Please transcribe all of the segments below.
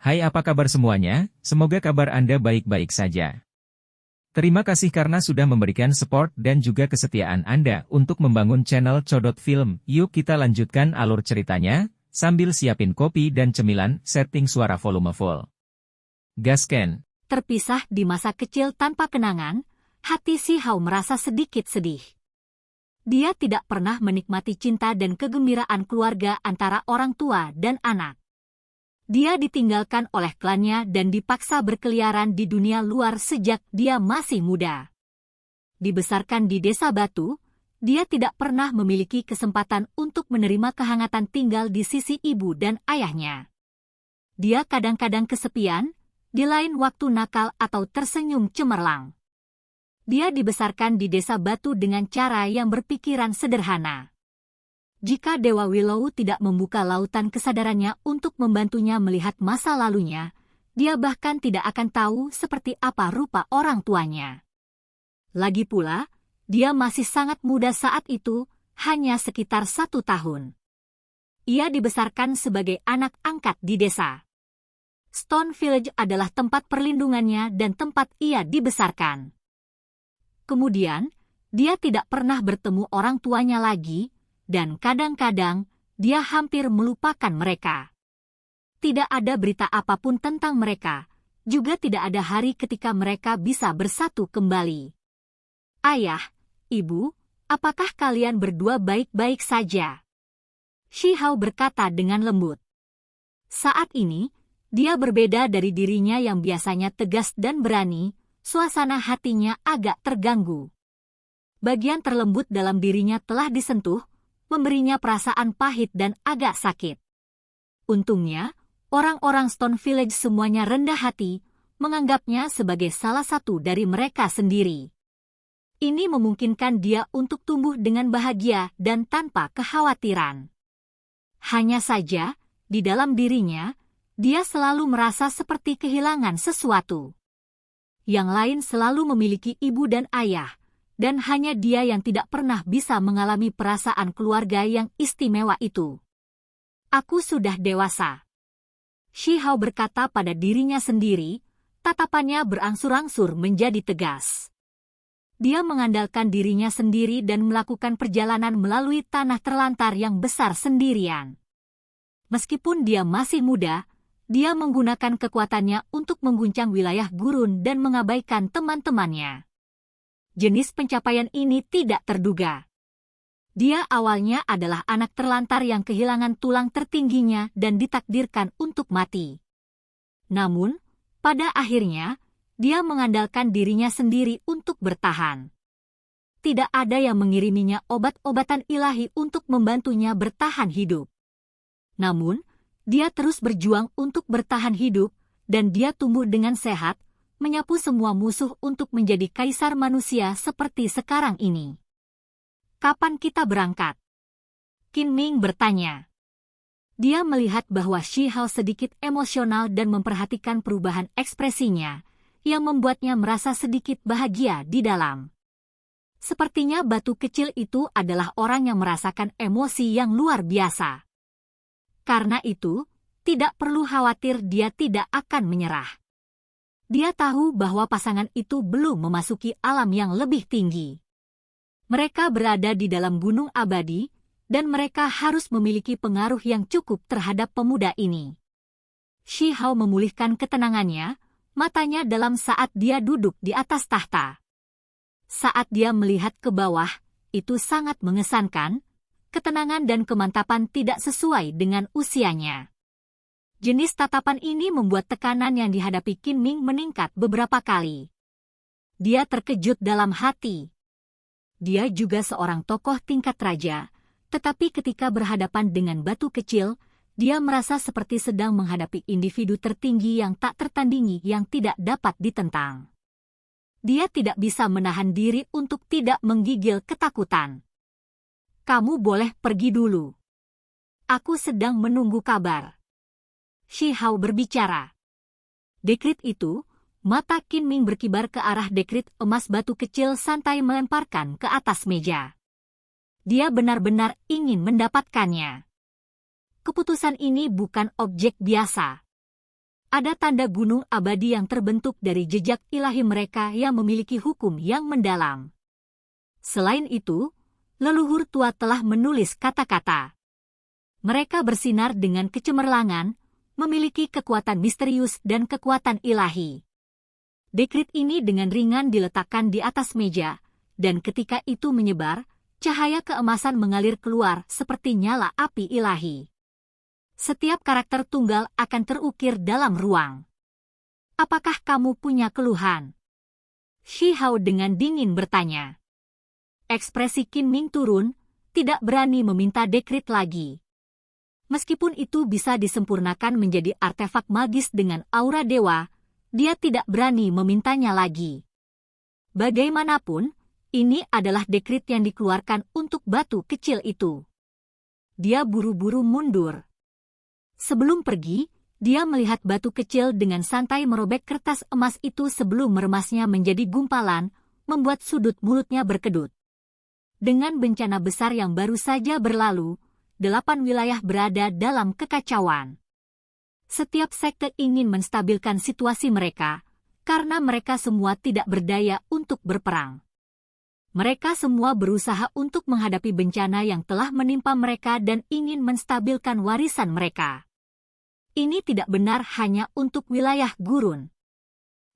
Hai, apa kabar semuanya? Semoga kabar Anda baik-baik saja. Terima kasih karena sudah memberikan support dan juga kesetiaan Anda untuk membangun channel Codot Film. Yuk kita lanjutkan alur ceritanya, sambil siapin kopi dan cemilan, setting suara volume full. Gasken. Terpisah di masa kecil tanpa kenangan, hati Si Hao merasa sedikit sedih. Dia tidak pernah menikmati cinta dan kegembiraan keluarga antara orang tua dan anak. Dia ditinggalkan oleh klannya dan dipaksa berkeliaran di dunia luar sejak dia masih muda. Dibesarkan di desa batu, dia tidak pernah memiliki kesempatan untuk menerima kehangatan tinggal di sisi ibu dan ayahnya. Dia kadang-kadang kesepian, di lain waktu nakal atau tersenyum cemerlang. Dia dibesarkan di desa batu dengan cara yang berpikiran sederhana. Jika Dewa Willow tidak membuka lautan kesadarannya untuk membantunya melihat masa lalunya, dia bahkan tidak akan tahu seperti apa rupa orang tuanya. Lagi pula, dia masih sangat muda saat itu, hanya sekitar 1 tahun. Ia dibesarkan sebagai anak angkat di desa. Stone Village adalah tempat perlindungannya dan tempat ia dibesarkan. Kemudian, dia tidak pernah bertemu orang tuanya lagi, dan kadang-kadang dia hampir melupakan mereka. Tidak ada berita apapun tentang mereka, juga tidak ada hari ketika mereka bisa bersatu kembali. Ayah, ibu, apakah kalian berdua baik-baik saja? Si Hao berkata dengan lembut. Saat ini, dia berbeda dari dirinya yang biasanya tegas dan berani, suasana hatinya agak terganggu. Bagian terlembut dalam dirinya telah disentuh, memberinya perasaan pahit dan agak sakit. Untungnya, orang-orang Stone Village semuanya rendah hati, menganggapnya sebagai salah satu dari mereka sendiri. Ini memungkinkan dia untuk tumbuh dengan bahagia dan tanpa kekhawatiran. Hanya saja, di dalam dirinya, dia selalu merasa seperti kehilangan sesuatu. Yang lain selalu memiliki ibu dan ayah, dan hanya dia yang tidak pernah bisa mengalami perasaan keluarga yang istimewa itu. Aku sudah dewasa. Si Hao berkata pada dirinya sendiri, tatapannya berangsur-angsur menjadi tegas. Dia mengandalkan dirinya sendiri dan melakukan perjalanan melalui tanah terlantar yang besar sendirian. Meskipun dia masih muda, dia menggunakan kekuatannya untuk mengguncang wilayah gurun dan mengabaikan teman-temannya. Jenis pencapaian ini tidak terduga. Dia awalnya adalah anak terlantar yang kehilangan tulang tertingginya dan ditakdirkan untuk mati. Namun, pada akhirnya, dia mengandalkan dirinya sendiri untuk bertahan. Tidak ada yang mengiriminya obat-obatan ilahi untuk membantunya bertahan hidup. Namun, dia terus berjuang untuk bertahan hidup, dan dia tumbuh dengan sehat, menyapu semua musuh untuk menjadi kaisar manusia seperti sekarang ini. Kapan kita berangkat? Qin Ming bertanya. Dia melihat bahwa Si Hao sedikit emosional dan memperhatikan perubahan ekspresinya, yang membuatnya merasa sedikit bahagia di dalam. Sepertinya batu kecil itu adalah orang yang merasakan emosi yang luar biasa. Karena itu, tidak perlu khawatir, dia tidak akan menyerah. Dia tahu bahwa pasangan itu belum memasuki alam yang lebih tinggi. Mereka berada di dalam gunung abadi, dan mereka harus memiliki pengaruh yang cukup terhadap pemuda ini. Si Hao memulihkan ketenangannya, matanya dalam saat dia duduk di atas tahta. Saat dia melihat ke bawah, itu sangat mengesankan, ketenangan dan kemantapan tidak sesuai dengan usianya. Jenis tatapan ini membuat tekanan yang dihadapi Qin Ming meningkat beberapa kali. Dia terkejut dalam hati. Dia juga seorang tokoh tingkat raja, tetapi ketika berhadapan dengan batu kecil, dia merasa seperti sedang menghadapi individu tertinggi yang tak tertandingi yang tidak dapat ditentang. Dia tidak bisa menahan diri untuk tidak menggigil ketakutan. Kamu boleh pergi dulu. Aku sedang menunggu kabar. Si Hao berbicara. Dekrit itu, mata Qin Ming berkibar ke arah dekrit emas batu kecil santai melemparkan ke atas meja. Dia benar-benar ingin mendapatkannya. Keputusan ini bukan objek biasa. Ada tanda gunung abadi yang terbentuk dari jejak ilahi mereka yang memiliki hukum yang mendalam. Selain itu, leluhur tua telah menulis kata-kata. Mereka bersinar dengan kecemerlangan, memiliki kekuatan misterius dan kekuatan ilahi. Dekrit ini dengan ringan diletakkan di atas meja, dan ketika itu menyebar, cahaya keemasan mengalir keluar seperti nyala api ilahi. Setiap karakter tunggal akan terukir dalam ruang. Apakah kamu punya keluhan? Shi Hao dengan dingin bertanya. Ekspresi Qin Ming turun, tidak berani meminta dekrit lagi. Meskipun itu bisa disempurnakan menjadi artefak magis dengan aura dewa, dia tidak berani memintanya lagi. Bagaimanapun, ini adalah dekrit yang dikeluarkan untuk batu kecil itu. Dia buru-buru mundur. Sebelum pergi, dia melihat batu kecil dengan santai merobek kertas emas itu sebelum meremasnya menjadi gumpalan, membuat sudut mulutnya berkedut. Dengan bencana besar yang baru saja berlalu, 8 wilayah berada dalam kekacauan. Setiap sekte ingin menstabilkan situasi mereka, karena mereka semua tidak berdaya untuk berperang. Mereka semua berusaha untuk menghadapi bencana yang telah menimpa mereka dan ingin menstabilkan warisan mereka. Ini tidak benar hanya untuk wilayah gurun.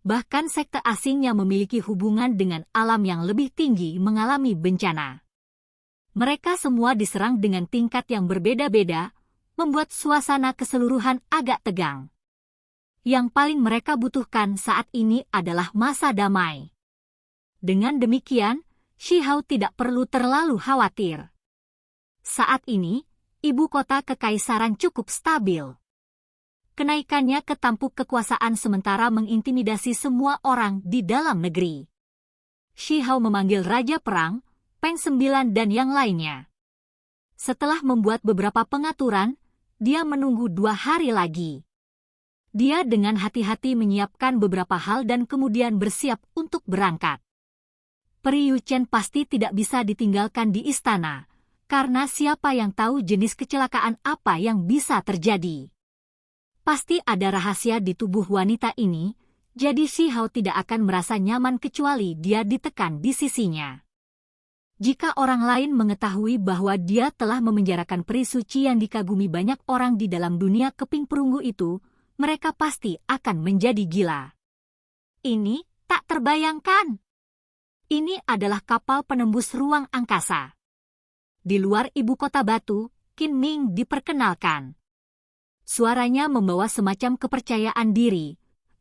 Bahkan sekte asing yang memiliki hubungan dengan alam yang lebih tinggi mengalami bencana. Mereka semua diserang dengan tingkat yang berbeda-beda, membuat suasana keseluruhan agak tegang. Yang paling mereka butuhkan saat ini adalah masa damai. Dengan demikian, Shi Hao tidak perlu terlalu khawatir. Saat ini, ibu kota kekaisaran cukup stabil. Kenaikannya ke tampuk kekuasaan sementara mengintimidasi semua orang di dalam negeri. Shi Hao memanggil Raja Perang, Peng Sembilan dan yang lainnya. Setelah membuat beberapa pengaturan, dia menunggu 2 hari lagi. Dia dengan hati-hati menyiapkan beberapa hal dan kemudian bersiap untuk berangkat. Peri Yu Chen pasti tidak bisa ditinggalkan di istana, karena siapa yang tahu jenis kecelakaan apa yang bisa terjadi. Pasti ada rahasia di tubuh wanita ini, jadi Shi Hao tidak akan merasa nyaman kecuali dia ditekan di sisinya. Jika orang lain mengetahui bahwa dia telah memenjarakan peri suci yang dikagumi banyak orang di dalam dunia keping perunggu itu, mereka pasti akan menjadi gila. Ini tak terbayangkan. Ini adalah kapal penembus ruang angkasa. Di luar ibu kota batu, Qin Ming diperkenalkan. Suaranya membawa semacam kepercayaan diri,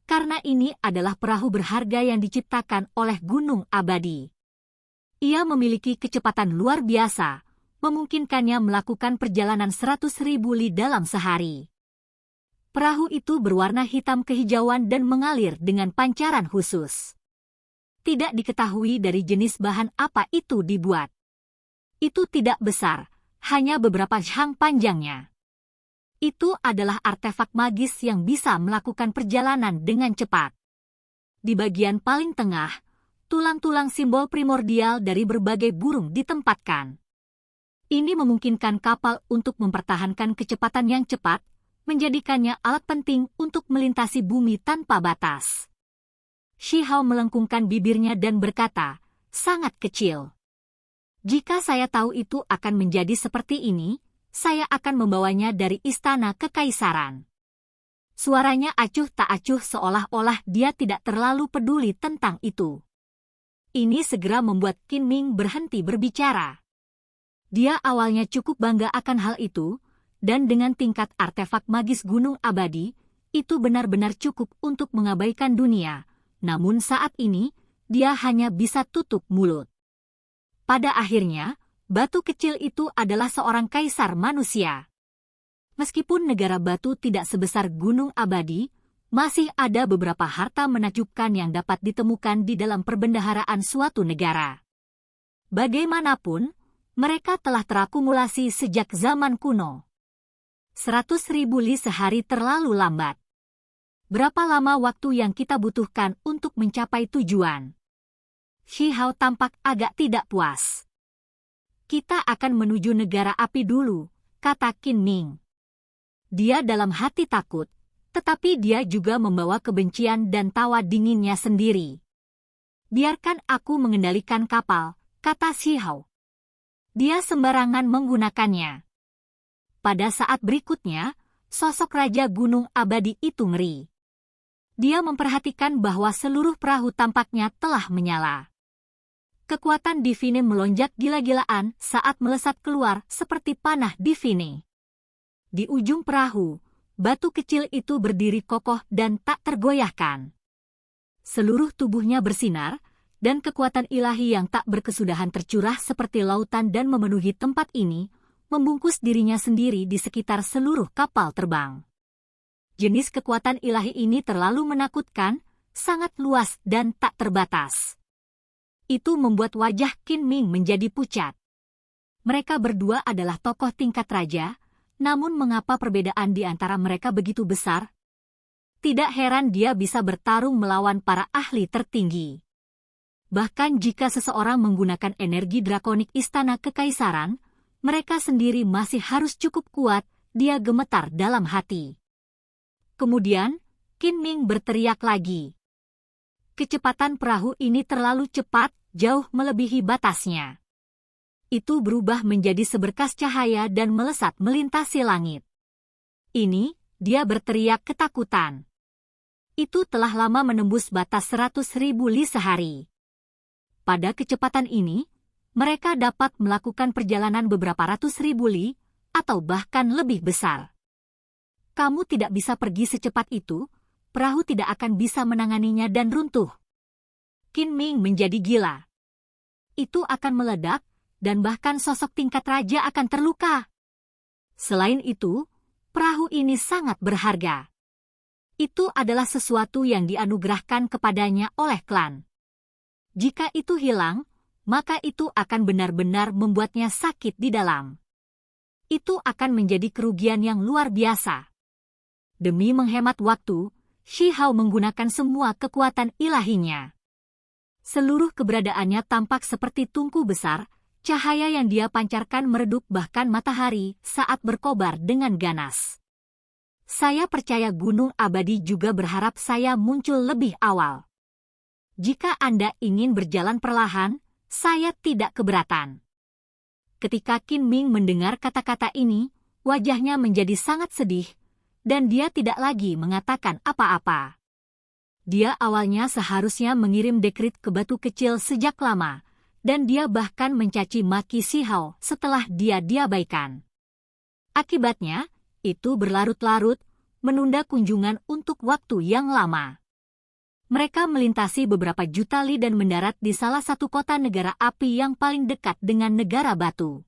karena ini adalah perahu berharga yang diciptakan oleh Gunung Abadi. Ia memiliki kecepatan luar biasa, memungkinkannya melakukan perjalanan 100.000 li dalam sehari. Perahu itu berwarna hitam kehijauan dan mengalir dengan pancaran khusus. Tidak diketahui dari jenis bahan apa itu dibuat. Itu tidak besar, hanya beberapa shang panjangnya. Itu adalah artefak magis yang bisa melakukan perjalanan dengan cepat. Di bagian paling tengah, tulang-tulang simbol primordial dari berbagai burung ditempatkan. Ini memungkinkan kapal untuk mempertahankan kecepatan yang cepat, menjadikannya alat penting untuk melintasi bumi tanpa batas. Shi Hao melengkungkan bibirnya dan berkata, sangat kecil. Jika saya tahu itu akan menjadi seperti ini, saya akan membawanya dari istana kekaisaran. Suaranya acuh tak acuh seolah-olah dia tidak terlalu peduli tentang itu. Ini segera membuat Qin Ming berhenti berbicara. Dia awalnya cukup bangga akan hal itu, dan dengan tingkat artefak magis Gunung Abadi, itu benar-benar cukup untuk mengabaikan dunia. Namun saat ini, dia hanya bisa tutup mulut. Pada akhirnya, batu kecil itu adalah seorang kaisar manusia. Meskipun negara batu tidak sebesar Gunung Abadi, masih ada beberapa harta menakjubkan yang dapat ditemukan di dalam perbendaharaan suatu negara. Bagaimanapun, mereka telah terakumulasi sejak zaman kuno. 100.000 li sehari terlalu lambat. Berapa lama waktu yang kita butuhkan untuk mencapai tujuan? Shi Hao tampak agak tidak puas. Kita akan menuju negara api dulu, kata Qin Ming. Dia dalam hati takut, Tetapi dia juga membawa kebencian dan tawa dinginnya sendiri. Biarkan aku mengendalikan kapal, kata Shi Hao. Dia sembarangan menggunakannya. Pada saat berikutnya, sosok Raja Gunung Abadi itu ngeri. Dia memperhatikan bahwa seluruh perahu tampaknya telah menyala. Kekuatan Divine melonjak gila-gilaan saat melesat keluar seperti panah Divine. Di ujung perahu, batu kecil itu berdiri kokoh dan tak tergoyahkan. Seluruh tubuhnya bersinar, dan kekuatan ilahi yang tak berkesudahan tercurah seperti lautan dan memenuhi tempat ini, membungkus dirinya sendiri di sekitar seluruh kapal terbang. Jenis kekuatan ilahi ini terlalu menakutkan, sangat luas dan tak terbatas. Itu membuat wajah Qin Ming menjadi pucat. Mereka berdua adalah tokoh tingkat raja, namun mengapa perbedaan di antara mereka begitu besar? Tidak heran dia bisa bertarung melawan para ahli tertinggi. Bahkan jika seseorang menggunakan energi drakonik istana kekaisaran, mereka sendiri masih harus cukup kuat, dia gemetar dalam hati. Kemudian, Qin Ming berteriak lagi. Kecepatan perahu ini terlalu cepat, jauh melebihi batasnya. Itu berubah menjadi seberkas cahaya dan melesat melintasi langit. Ini, dia berteriak ketakutan. Itu telah lama menembus batas 100.000 li sehari. Pada kecepatan ini, mereka dapat melakukan perjalanan beberapa ratus ribu li, atau bahkan lebih besar. Kamu tidak bisa pergi secepat itu, perahu tidak akan bisa menanganinya dan runtuh. Qin Ming menjadi gila. Itu akan meledak, dan bahkan sosok tingkat raja akan terluka. Selain itu, perahu ini sangat berharga. Itu adalah sesuatu yang dianugerahkan kepadanya oleh klan. Jika itu hilang, maka itu akan benar-benar membuatnya sakit di dalam. Itu akan menjadi kerugian yang luar biasa. Demi menghemat waktu, Shi Hao menggunakan semua kekuatan ilahinya. Seluruh keberadaannya tampak seperti tungku besar, cahaya yang dia pancarkan meredup bahkan matahari saat berkobar dengan ganas. Saya percaya Gunung Abadi juga berharap saya muncul lebih awal. Jika Anda ingin berjalan perlahan, saya tidak keberatan. Ketika Qin Ming mendengar kata-kata ini, wajahnya menjadi sangat sedih, dan dia tidak lagi mengatakan apa-apa. Dia awalnya seharusnya mengirim dekrit ke batu kecil sejak lama, dan dia bahkan mencaci maki Shi Hao setelah dia diabaikan. Akibatnya, itu berlarut-larut, menunda kunjungan untuk waktu yang lama. Mereka melintasi beberapa juta li dan mendarat di salah satu kota negara api yang paling dekat dengan negara batu.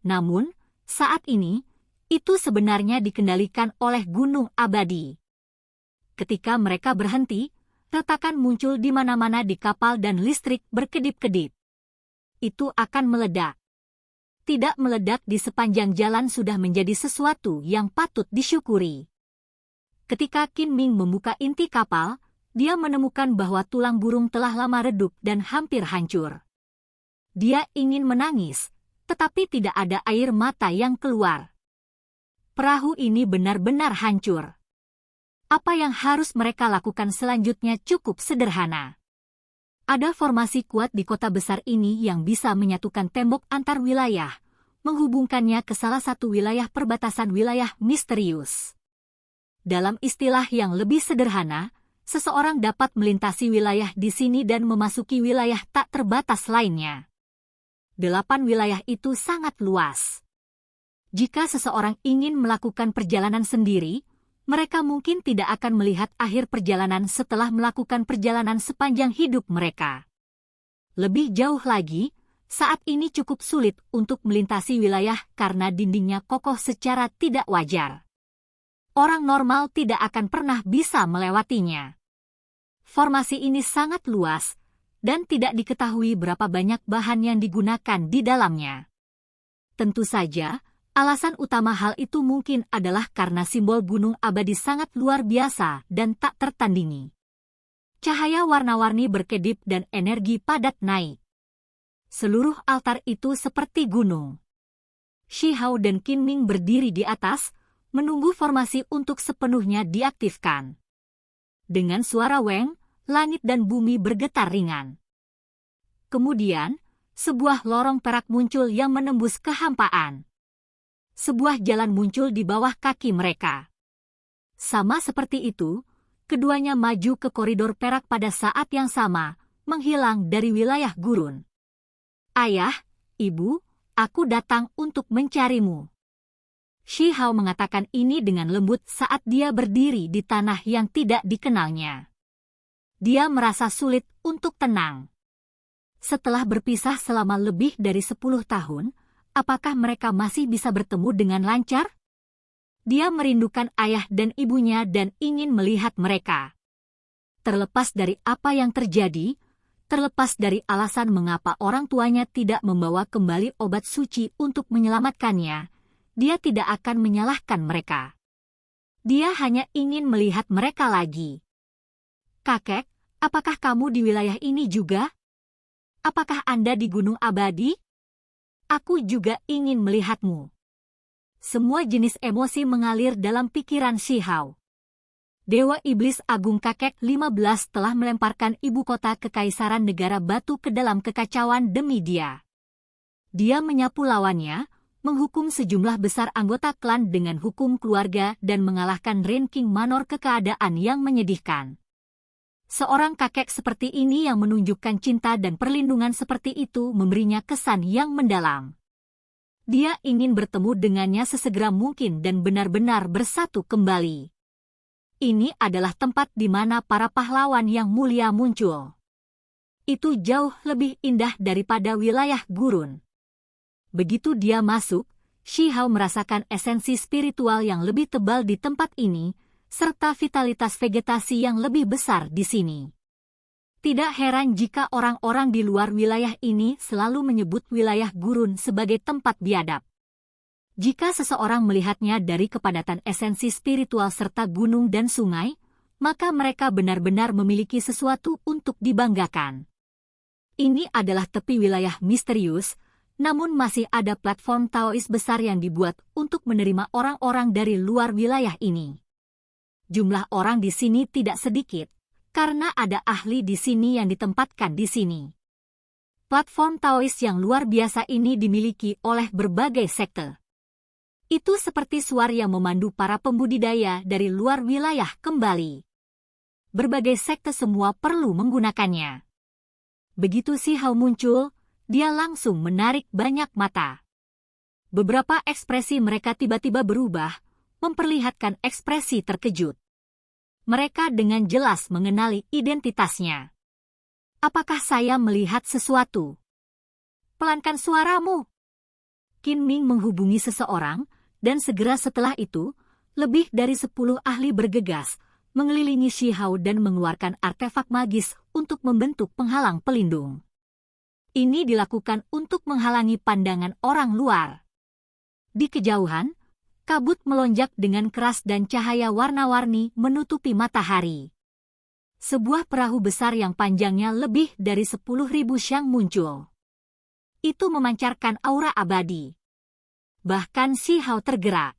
Namun, saat ini, itu sebenarnya dikendalikan oleh Gunung Abadi. Ketika mereka berhenti, retakan muncul di mana-mana di kapal dan listrik berkedip-kedip. Itu akan meledak. Tidak meledak di sepanjang jalan sudah menjadi sesuatu yang patut disyukuri. Ketika Qin Ming membuka inti kapal, dia menemukan bahwa tulang burung telah lama redup dan hampir hancur. Dia ingin menangis, tetapi tidak ada air mata yang keluar. Perahu ini benar-benar hancur. Apa yang harus mereka lakukan selanjutnya cukup sederhana. Ada formasi kuat di kota besar ini yang bisa menyatukan tembok antar wilayah, menghubungkannya ke salah satu wilayah perbatasan wilayah misterius. Dalam istilah yang lebih sederhana, seseorang dapat melintasi wilayah di sini dan memasuki wilayah tak terbatas lainnya. 8 wilayah itu sangat luas. Jika seseorang ingin melakukan perjalanan sendiri, mereka mungkin tidak akan melihat akhir perjalanan setelah melakukan perjalanan sepanjang hidup mereka. Lebih jauh lagi, saat ini cukup sulit untuk melintasi wilayah karena dindingnya kokoh secara tidak wajar. Orang normal tidak akan pernah bisa melewatinya. Formasi ini sangat luas, dan tidak diketahui berapa banyak bahan yang digunakan di dalamnya. Tentu saja, alasan utama hal itu mungkin adalah karena simbol Gunung Abadi sangat luar biasa dan tak tertandingi. Cahaya warna-warni berkedip dan energi padat naik. Seluruh altar itu seperti gunung. Shi Hao dan Qin Ming berdiri di atas, menunggu formasi untuk sepenuhnya diaktifkan. Dengan suara weng, langit dan bumi bergetar ringan. Kemudian, sebuah lorong perak muncul yang menembus kehampaan. Sebuah jalan muncul di bawah kaki mereka. Sama seperti itu, keduanya maju ke koridor perak pada saat yang sama, menghilang dari wilayah gurun. Ayah, ibu, aku datang untuk mencarimu. Shi Hao mengatakan ini dengan lembut saat dia berdiri di tanah yang tidak dikenalnya. Dia merasa sulit untuk tenang. Setelah berpisah selama lebih dari 10 tahun, apakah mereka masih bisa bertemu dengan lancar? Dia merindukan ayah dan ibunya dan ingin melihat mereka. Terlepas dari apa yang terjadi, terlepas dari alasan mengapa orang tuanya tidak membawa kembali obat suci untuk menyelamatkannya, dia tidak akan menyalahkan mereka. Dia hanya ingin melihat mereka lagi. Kakek, apakah kamu di wilayah ini juga? Apakah Anda di Gunung Abadi? Aku juga ingin melihatmu. Semua jenis emosi mengalir dalam pikiran Shi Hao. Dewa Iblis Agung Kakek 15 telah melemparkan ibu kota Kekaisaran Negara Batu ke dalam kekacauan demi dia. Dia menyapu lawannya, menghukum sejumlah besar anggota klan dengan hukum keluarga dan mengalahkan ranking manor ke keadaan yang menyedihkan. Seorang kakek seperti ini yang menunjukkan cinta dan perlindungan seperti itu memberinya kesan yang mendalam. Dia ingin bertemu dengannya sesegera mungkin dan benar-benar bersatu kembali. Ini adalah tempat di mana para pahlawan yang mulia muncul. Itu jauh lebih indah daripada wilayah gurun. Begitu dia masuk, Shi Hao merasakan esensi spiritual yang lebih tebal di tempat ini, serta vitalitas vegetasi yang lebih besar di sini. Tidak heran jika orang-orang di luar wilayah ini selalu menyebut wilayah gurun sebagai tempat biadab. Jika seseorang melihatnya dari kepadatan esensi spiritual serta gunung dan sungai, maka mereka benar-benar memiliki sesuatu untuk dibanggakan. Ini adalah tepi wilayah misterius, namun masih ada platform Taois besar yang dibuat untuk menerima orang-orang dari luar wilayah ini. Jumlah orang di sini tidak sedikit, karena ada ahli di sini yang ditempatkan di sini. Platform Taois yang luar biasa ini dimiliki oleh berbagai sekte. Itu seperti suar yang memandu para pembudidaya dari luar wilayah kembali. Berbagai sekte semua perlu menggunakannya. Begitu Shi Hao muncul, dia langsung menarik banyak mata. Beberapa ekspresi mereka tiba-tiba berubah, memperlihatkan ekspresi terkejut. Mereka dengan jelas mengenali identitasnya. Apakah saya melihat sesuatu? Pelankan suaramu. Qin Ming menghubungi seseorang, dan segera setelah itu, lebih dari 10 ahli bergegas, mengelilingi Shi Hao dan mengeluarkan artefak magis untuk membentuk penghalang pelindung. Ini dilakukan untuk menghalangi pandangan orang luar. Di kejauhan, kabut melonjak dengan keras dan cahaya warna-warni menutupi matahari. Sebuah perahu besar yang panjangnya lebih dari 10.000 syang muncul. Itu memancarkan aura abadi. Bahkan Shi Hao tergerak.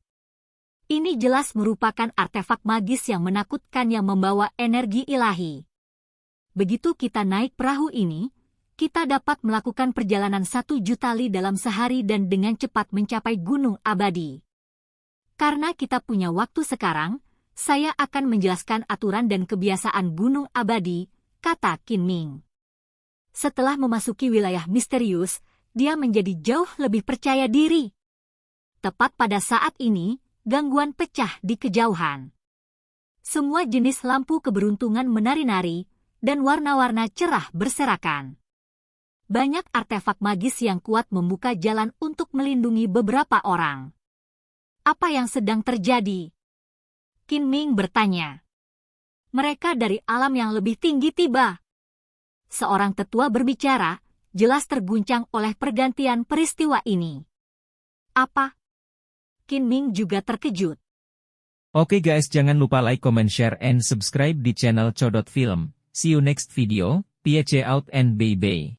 Ini jelas merupakan artefak magis yang menakutkan yang membawa energi ilahi. Begitu kita naik perahu ini, kita dapat melakukan perjalanan 1 juta li dalam sehari dan dengan cepat mencapai Gunung Abadi. Karena kita punya waktu sekarang, saya akan menjelaskan aturan dan kebiasaan Gunung Abadi, kata Qin Ming. Setelah memasuki wilayah misterius, dia menjadi jauh lebih percaya diri. Tepat pada saat ini, gangguan pecah di kejauhan. Semua jenis lampu keberuntungan menari-nari, dan warna-warna cerah berserakan. Banyak artefak magis yang kuat membuka jalan untuk melindungi beberapa orang. Apa yang sedang terjadi? Qin Ming bertanya. Mereka dari alam yang lebih tinggi tiba. Seorang tetua berbicara, jelas terguncang oleh pergantian peristiwa ini. Apa? Qin Ming juga terkejut. Oke guys, jangan lupa like, comment, share, and subscribe di channel Codot Film. See you next video, peace out and bye-bye.